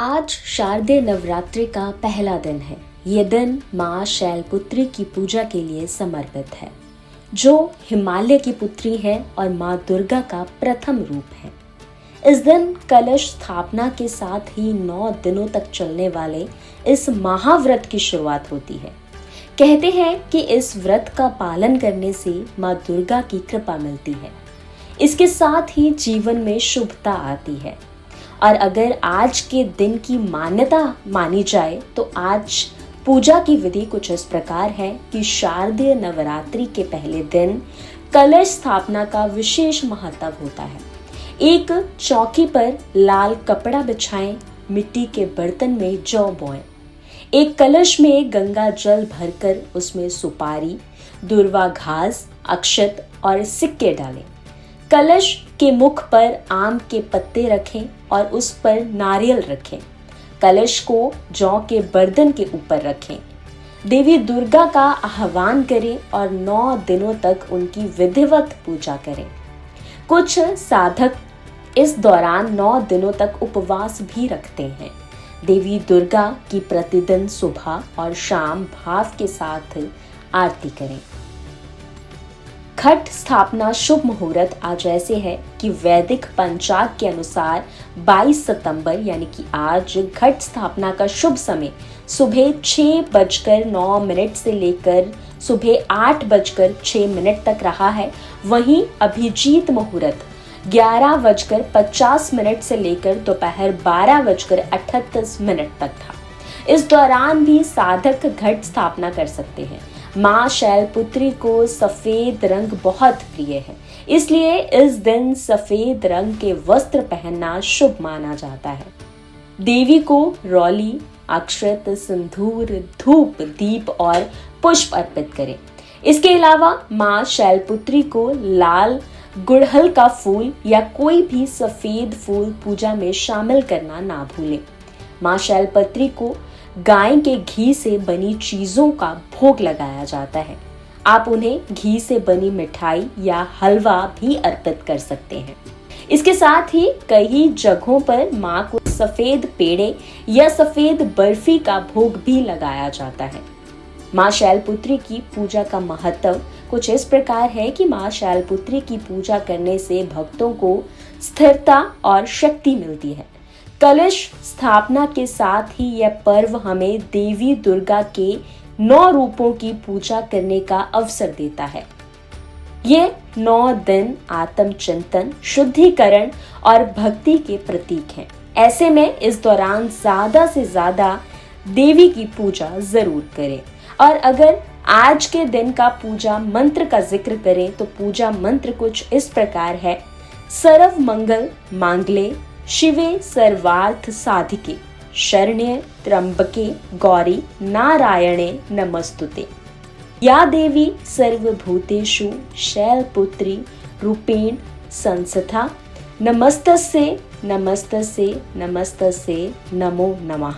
आज शारदीय नवरात्रि का पहला दिन है। ये दिन माँ शैलपुत्री की पूजा के लिए समर्पित है, जो हिमालय की पुत्री है और माँ दुर्गा का प्रथम रूप है। इस दिन कलश स्थापना के साथ ही 9 दिनों तक चलने वाले इस महाव्रत की शुरुआत होती है। कहते हैं कि इस व्रत का पालन करने से माँ दुर्गा की कृपा मिलती है। इसके साथ ही जीवन में शुभता आती है। और अगर आज के दिन की मान्यता मानी जाए तो आज पूजा की विधि कुछ इस प्रकार है कि शारदीय नवरात्रि के पहले दिन कलश स्थापना का विशेष महत्व होता है। एक चौकी पर लाल कपड़ा बिछाएं, मिट्टी के बर्तन में जौ बोएं, एक कलश में गंगा जल भरकर उसमें सुपारी, दुर्वा घास, अक्षत और सिक्के डालें। कलश के मुख पर आम के पत्ते रखें और उस पर नारियल रखें। कलश को जौ के बर्तन के ऊपर रखें। देवी दुर्गा का आह्वान करें और 9 दिनों तक उनकी विधिवत पूजा करें। कुछ साधक इस दौरान 9 दिनों तक उपवास भी रखते हैं। देवी दुर्गा की प्रतिदिन सुबह और शाम भाव के साथ आरती करें। घट स्थापना शुभ मुहूर्त आज ऐसे है कि वैदिक पंचांग के अनुसार 22 सितंबर यानी कि आज घट स्थापना का शुभ समय सुबह 6:09 से लेकर सुबह 8:06 तक रहा है। वहीं अभिजीत मुहूर्त 11:50 से लेकर दोपहर 12:38 तक था। इस दौरान भी साधक घट स्थापना कर सकते हैं। माँ शैलपुत्री को सफेद रंग बहुत प्रिय है, इसलिए इस दिन सफेद रंग के वस्त्र पहनना शुभ माना जाता है। देवी को रौली, अक्षत, सिंदूर, धूप, दीप और पुष्प अर्पित करें। इसके अलावा माँ शैलपुत्री को लाल गुड़हल का फूल या कोई भी सफेद फूल पूजा में शामिल करना ना भूलें। माँ शैलपुत्री को गाय के घी से बनी चीजों का भोग लगाया जाता है। आप उन्हें घी से बनी मिठाई या हलवा भी अर्पित कर सकते हैं। इसके साथ ही कई जगहों पर माँ को सफेद पेड़े या सफेद बर्फी का भोग भी लगाया जाता है। माँ शैलपुत्री की पूजा का महत्व कुछ इस प्रकार है कि माँ शैलपुत्री की पूजा करने से भक्तों को स्थिरता और शक्ति मिलती है। कलश स्थापना के साथ ही यह पर्व हमें देवी दुर्गा के 9 रूपों की पूजा करने का अवसर देता है। ये 9 दिन आत्मचिंतन, शुद्धिकरण और भक्ति के प्रतीक हैं। ऐसे में इस दौरान ज्यादा से ज्यादा देवी की पूजा जरूर करें। और अगर आज के दिन का पूजा मंत्र का जिक्र करें तो पूजा मंत्र कुछ इस प्रकार है। सर्व मंगल मांगल्ये शिवे सर्वार्थ साधिके शरण्ये त्र्यंबके गौरी नारायणे नमस्तुते। या देवी सर्वभूतेषु शैलपुत्री रूपेण संस्थिता नमस्तस्यै नमस्तस्यै नमस्तस्यै नमो नमः।